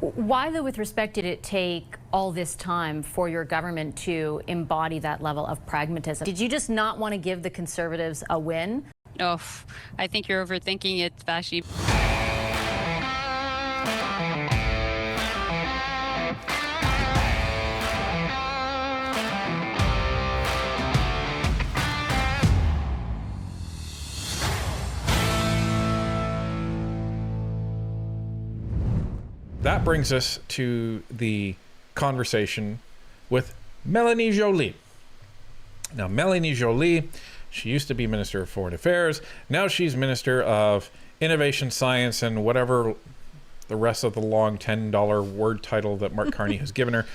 Why, though, with respect, did it take all this time for your government to embody that level of pragmatism? Did you just not want to give the Conservatives a win? Oh, I think you're overthinking it, Vashi. That brings us to the conversation with Melanie Joly. Now, Melanie Joly, she used to be Minister of Foreign Affairs. Now she's Minister of Innovation, Science, and whatever the rest of the long $10 word title that Mark Carney has given her.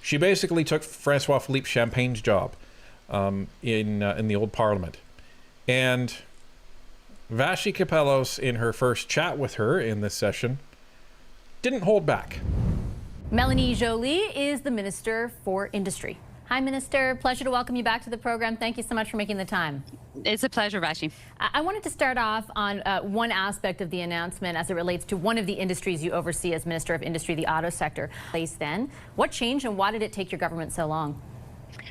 She basically took Francois Philippe Champagne's job in the old Parliament. And Vashi Kapellos, in her first chat with her in this session, didn't hold back. Melanie Joly is the Minister for Industry. Hi, Minister. Pleasure to welcome you back to the program. Thank you so much for making the time. It's a pleasure, Vashi. I wanted to start off on one aspect of the announcement as it relates to one of the industries you oversee as Minister of Industry, the auto sector. Then, what changed and why did it take your government so long?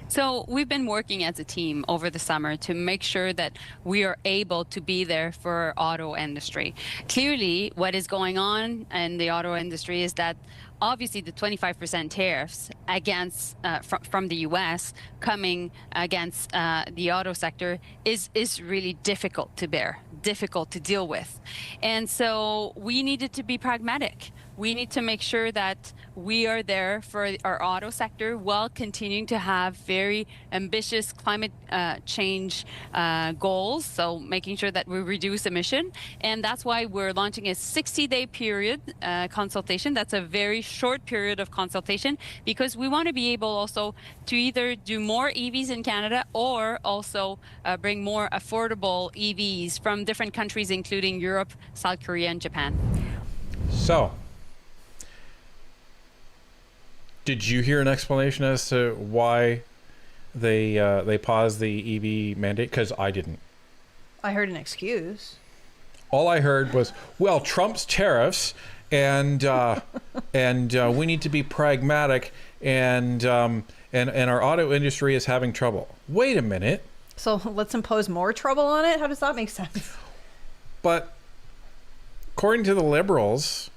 So we've been working as a team over the summer to make sure that we are able to be there for auto industry. Clearly, what is going on in the auto industry is that obviously the 25% tariffs against from the US coming against the auto sector is really difficult to bear, difficult to deal with. And so we needed to be pragmatic. We need to make sure that we are there for our auto sector while continuing to have very ambitious climate change goals. So making sure that we reduce emission. And that's why we're launching a 60-day period consultation. That's a very short period of consultation because we want to be able also to either do more EVs in Canada or also bring more affordable EVs from different countries, including Europe, South Korea, and Japan. So, did you hear an explanation as to why they paused the EV mandate? Because I didn't. I heard an excuse. All I heard was, well, Trump's tariffs, and we need to be pragmatic, and our auto industry is having trouble. Wait a minute. So let's impose more trouble on it? How does that make sense? But according to the Liberals,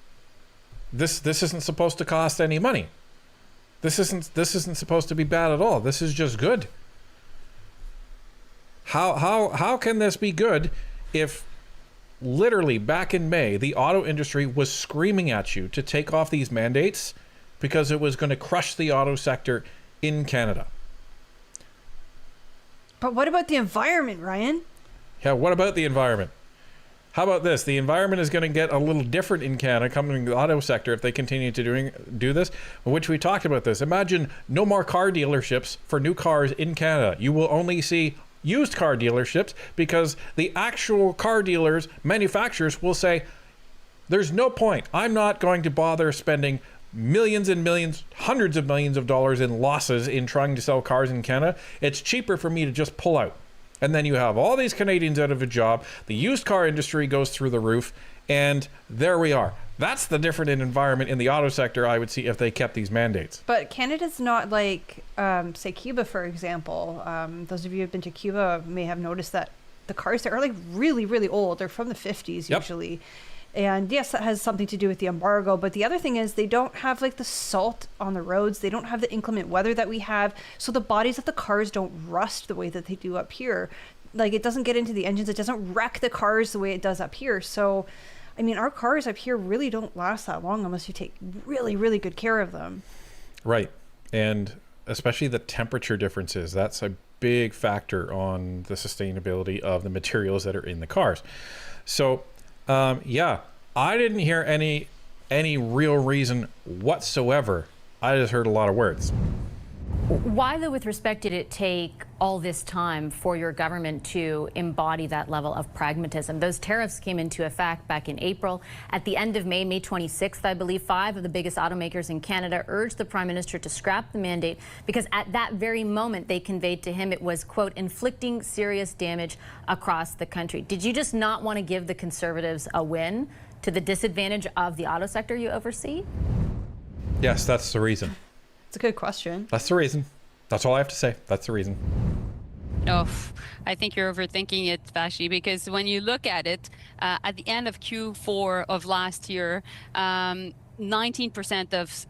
this isn't supposed to cost any money. This isn't supposed to be bad at all. This is just good. How can this be good if literally back in May the auto industry was screaming at you to take off these mandates because it was going to crush the auto sector in Canada? But what about the environment, Ryan? Yeah, what about the environment? How about this? The environment is going to get a little different in Canada coming to the auto sector if they continue to do this, which we talked about this. Imagine no more car dealerships for new cars in Canada. You will only see used car dealerships because the actual car dealers, manufacturers will say, there's no point. I'm not going to bother spending millions and millions, hundreds of millions of dollars in losses in trying to sell cars in Canada. It's cheaper for me to just pull out. And then you have all these Canadians out of a job. The used car industry goes through the roof. And there we are. That's the different environment in the auto sector I would see if they kept these mandates. But Canada's not like, say, Cuba, for example. Those of you who have been to Cuba may have noticed that the cars there are like really, really old. They're from the 50s usually. And yes, that has something to do with the embargo. But the other thing is they don't have like the salt on the roads. They don't have the inclement weather that we have. So the bodies of the cars don't rust the way that they do up here. Like it doesn't get into the engines. It doesn't wreck the cars the way it does up here. So, I mean, our cars up here really don't last that long unless you take really, really good care of them. Right. And especially the temperature differences. That's a big factor on the sustainability of the materials that are in the cars. So, yeah, I didn't hear any real reason whatsoever. I just heard a lot of words. Why, though, with respect, did it take all this time for your government to embody that level of pragmatism? Those tariffs came into effect back in April. At the end of May 26th, I believe, 5 of the biggest automakers in Canada urged the Prime Minister to scrap the mandate because at that very moment they conveyed to him it was, quote, inflicting serious damage across the country. Did you just not want to give the Conservatives a win to the disadvantage of the auto sector you oversee? Yes, that's the reason. It's a good question. That's the reason. That's all I have to say. That's the reason. Oh, I think you're overthinking it, Vashi, because when you look at it, at the end of Q4 of last year, 19%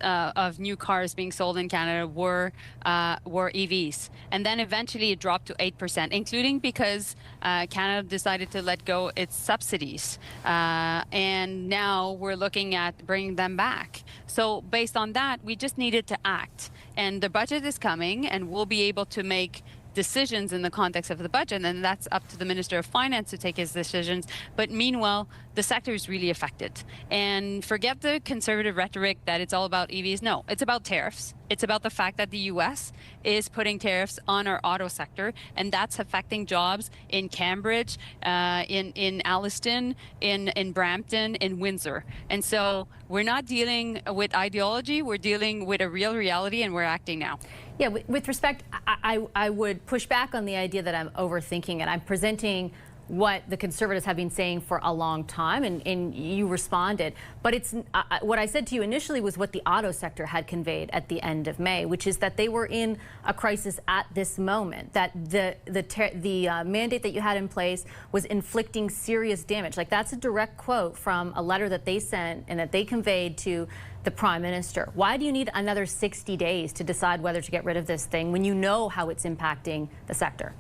of new cars being sold in Canada were EVs, and then eventually it dropped to 8%, including because Canada decided to let go its subsidies, and now we're looking at bringing them back. So based on that, we just needed to act, and the budget is coming, and we'll be able to make decisions in the context of the budget, and that's up to the Minister of Finance to take his decisions. But meanwhile, the sector is really affected. And forget the conservative rhetoric that it's all about EVs. No, it's about tariffs. It's about the fact that the US is putting tariffs on our auto sector, and that's affecting jobs in Cambridge, in Alliston, in Brampton, in Windsor. And so we're not dealing with ideology, we're dealing with a real reality, and we're acting now. Yeah, with respect, I would push back on the idea that I'm overthinking it. I'm presenting what the Conservatives have been saying for a long time, and you responded. But it's what I said to you initially was what the auto sector had conveyed at the end of May, which is that they were in a crisis at this moment, that the mandate that you had in place was inflicting serious damage. Like, that's a direct quote from a letter that they sent and that they conveyed to the Prime Minister. Why do you need another 60 days to decide whether to get rid of this thing when you know how it's impacting the sector?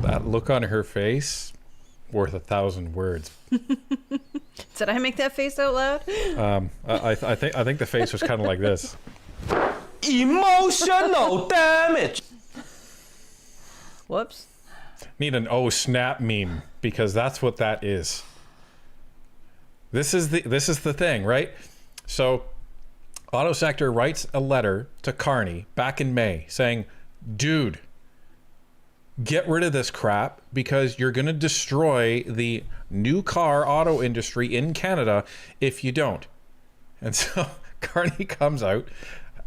That look on her face, worth 1,000 words. Did I make that face out loud? I think the face was kind of like this. Emotional damage. Whoops. Need an oh snap meme, because that's what that is. This is the thing, right? So, auto sector writes a letter to Carney back in May saying, dude, get rid of this crap because you're going to destroy the new car auto industry in Canada if you don't. And so Carney comes out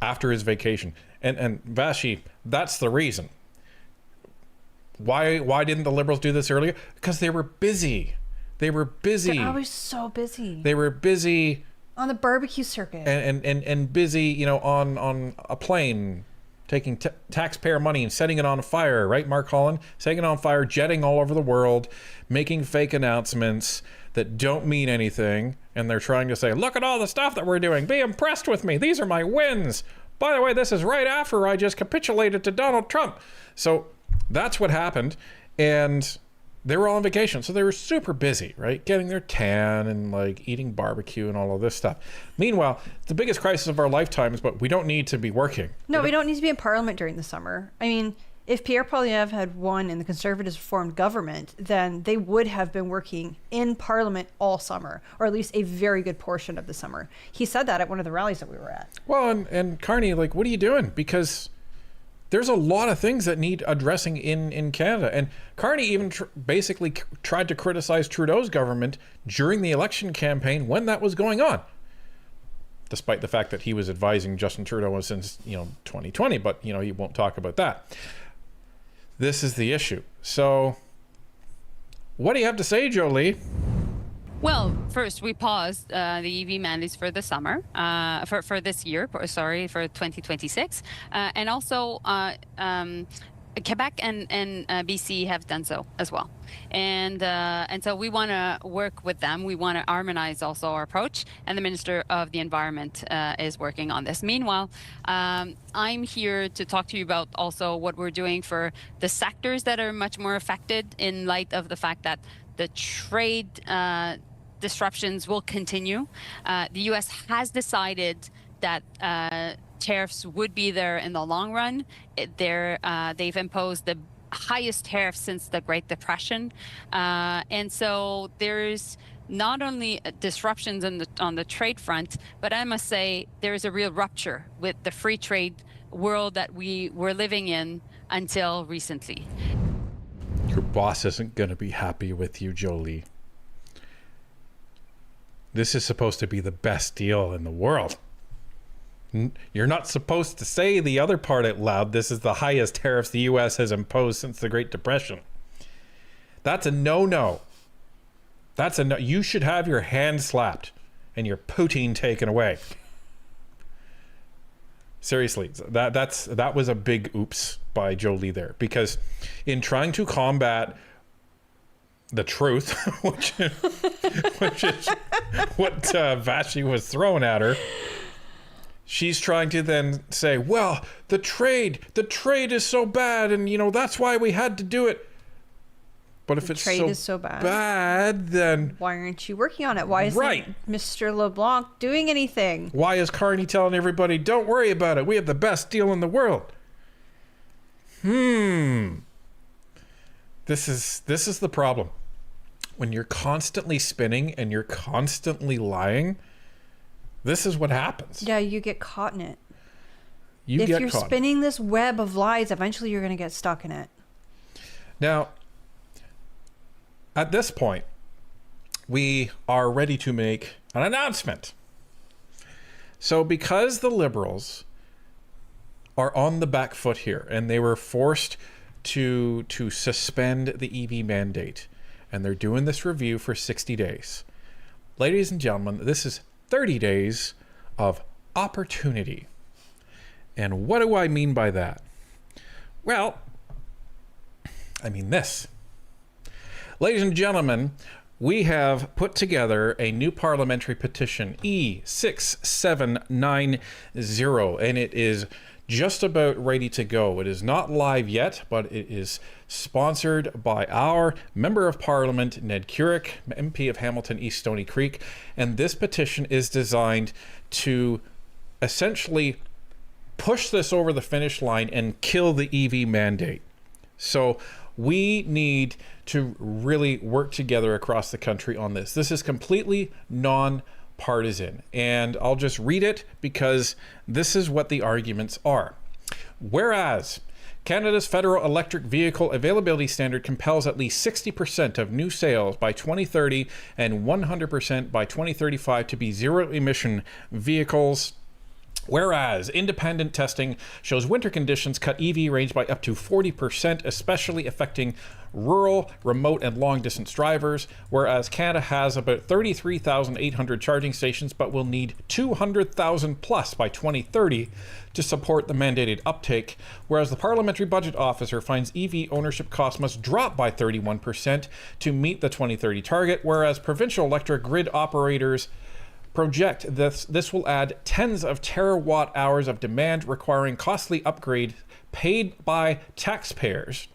after his vacation. And Vashi, that's the reason. Why didn't the Liberals do this earlier? Because they were busy. They were busy. They're always so busy. They were busy on the barbecue circuit. And busy, you know, on a plane, taking taxpayer money and setting it on fire, right, Mark Holland? Setting it on fire, jetting all over the world, making fake announcements that don't mean anything. And they're trying to say, look at all the stuff that we're doing. Be impressed with me. These are my wins. By the way, this is right after I just capitulated to Donald Trump. So that's what happened. And they were all on vacation, so they were super busy, right? Getting their tan and like eating barbecue and all of this stuff. Meanwhile, the biggest crisis of our lifetimes, but we don't need to be working. No, we don't need to be in Parliament during the summer. I mean, if Pierre Poilievre had won and the Conservatives formed government, then they would have been working in Parliament all summer, or at least a very good portion of the summer. He said that at one of the rallies that we were at. Well, and Carney, like, what are you doing? Because there's a lot of things that need addressing in Canada. And Carney even basically tried to criticize Trudeau's government during the election campaign when that was going on, despite the fact that he was advising Justin Trudeau since, 2020. But, he won't talk about that. This is the issue. So what do you have to say, Joly? Well, first, we paused the EV mandates for the summer, for this year, for 2026. And also, Quebec and BC have done so as well. And so we want to work with them. We want to harmonize also our approach. And the Minister of the Environment is working on this. Meanwhile, I'm here to talk to you about also what we're doing for the sectors that are much more affected in light of the fact that the trade disruptions will continue. The U.S. has decided that tariffs would be there in the long run. They've imposed the highest tariffs since the Great Depression. And so there's not only disruptions on the trade front, but I must say there's a real rupture with the free trade world that we were living in until recently. Your boss isn't going to be happy with you, Joly. This is supposed to be the best deal in the world. You're not supposed to say the other part out loud. This is the highest tariffs the U.S. has imposed since the Great Depression. That's a no-no. That's a no. You should have your hand slapped and your poutine taken away. Seriously, that was a big oops by Joly there, because in trying to combat the truth, which is what Vashi was throwing at her, she's trying to then say, well, the trade is so bad, and that's why we had to do it. But if it's trade is so bad, then why aren't you working on it? Why isn't Mr. LeBlanc doing anything? Why is Carney telling everybody, don't worry about it, we have the best deal in the world? This is the problem. When you're constantly spinning and you're constantly lying, this is what happens. Yeah, you get caught in it. If you're spinning this web of lies, eventually you're going to get stuck in it. Now, at this point, we are ready to make an announcement. So because the Liberals are on the back foot here, and they were forced to suspend the EV mandate, and they're doing this review for 60 days. Ladies and gentlemen, this is 30 days of opportunity. And what do I mean by that? Well, I mean this. Ladies and gentlemen, we have put together a new parliamentary petition, E6790, and it is just about ready to go. It is not live yet, but it is sponsored by our Member of Parliament, Ned Curick, MP of Hamilton East Stony Creek, and this petition is designed to essentially push this over the finish line and kill the EV mandate. So we need to really work together across the country on this. This is completely non-partisan, and I'll just read it because this is what the arguments are. Whereas Canada's federal electric vehicle availability standard compels at least 60% of new sales by 2030 and 100% by 2035 to be zero-emission vehicles. Whereas independent testing shows winter conditions cut EV range by up to 40%, especially affecting rural, remote, and long-distance drivers. Whereas Canada has about 33,800 charging stations, but will need 200,000 plus by 2030 to support the mandated uptake. Whereas the Parliamentary Budget Officer finds EV ownership costs must drop by 31% to meet the 2030 target. Whereas provincial electric grid operators project this will add tens of terawatt hours of demand, requiring costly upgrade paid by taxpayers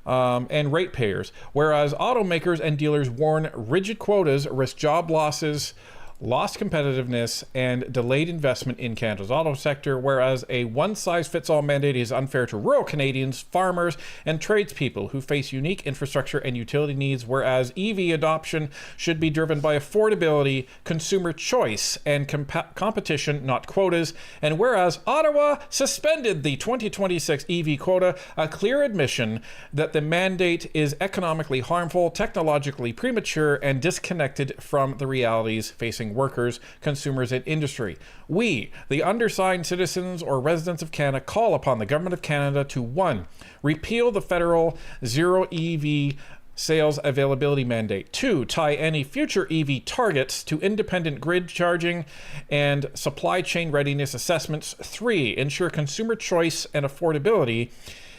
and ratepayers. Whereas automakers and dealers warn rigid quotas risk job losses, lost competitiveness, and delayed investment in Canada's auto sector. Whereas a one-size-fits-all mandate is unfair to rural Canadians, farmers, and tradespeople who face unique infrastructure and utility needs. Whereas EV adoption should be driven by affordability, consumer choice, and competition, not quotas. And whereas Ottawa suspended the 2026 EV quota, a clear admission that the mandate is economically harmful, technologically premature, and disconnected from the realities facing workers, consumers, and industry. We, the undersigned citizens or residents of Canada, call upon the Government of Canada to 1. Repeal the federal zero EV sales availability mandate. 2. Tie any future EV targets to independent grid charging and supply chain readiness assessments. 3. Ensure consumer choice and affordability,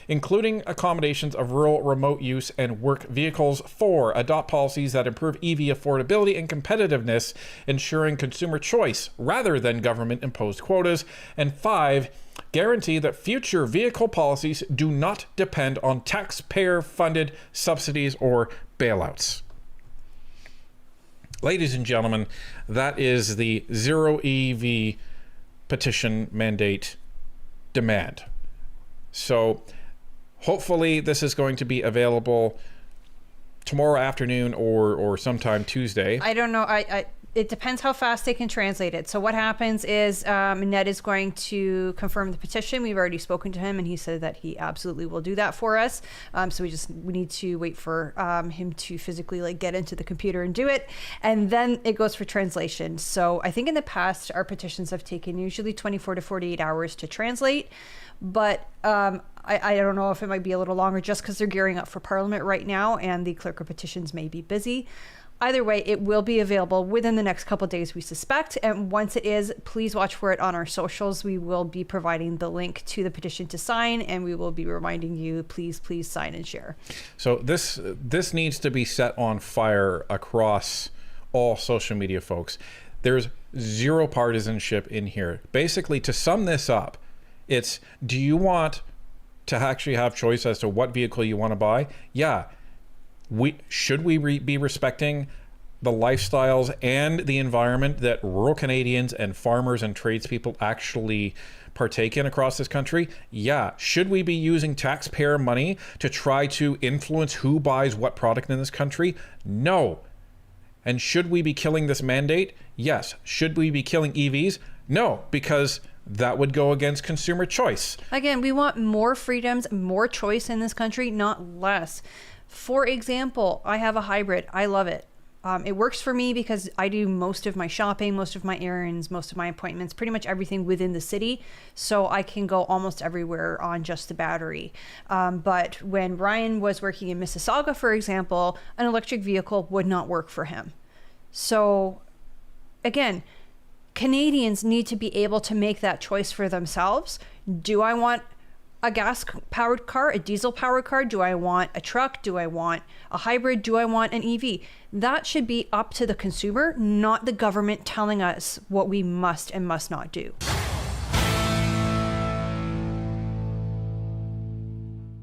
including accommodations of rural, remote use, and work vehicles. 4. Adopt policies that improve EV affordability and competitiveness, ensuring consumer choice rather than government-imposed quotas. And 5. Guarantee that future vehicle policies do not depend on taxpayer-funded subsidies or bailouts. Ladies and gentlemen, that is the zero EV petition mandate demand. So hopefully this is going to be available tomorrow afternoon or sometime Tuesday. I don't know. It depends how fast they can translate it. So what happens is Ned is going to confirm the petition. We've already spoken to him, and he said that he absolutely will do that for us. So we need to wait for him to physically get into the computer and do it, and then it goes for translation. So I think in the past our petitions have taken usually 24 to 48 hours to translate, but I don't know if it might be a little longer just because they're gearing up for Parliament right now, and the clerk of petitions may be busy. either way, it will be available within the next couple of days, we suspect. And once it is, please watch for it on our socials. We will be providing the link to the petition to sign, and we will be reminding you, please sign and share. So this needs to be set on fire across all social media, folks. There's zero partisanship in here. Basically, to sum this up, it's, do you want to actually have choice as to what vehicle you want to buy? Yeah. Should we be respecting the lifestyles and the environment that rural Canadians and farmers and tradespeople actually partake in across this country? Yeah. Should we be using taxpayer money to try to influence who buys what product in this country? No. And should we be killing this mandate? Yes. Should we be killing EVs? No, because that would go against consumer choice. Again, we want more freedoms, more choice in this country, not less. For example, I have a hybrid. I love it. It works for me because I do most of my shopping, most of my errands, most of my appointments, pretty much everything within the city. So I can go almost everywhere on just the battery. But when Ryan was working in Mississauga, for example, an electric vehicle would not work for him. So again, Canadians need to be able to make that choice for themselves. Do I want a gas-powered car, a diesel-powered car? Do I want a truck? Do I want a hybrid? Do I want an EV? That should be up to the consumer, not the government telling us what we must and must not do.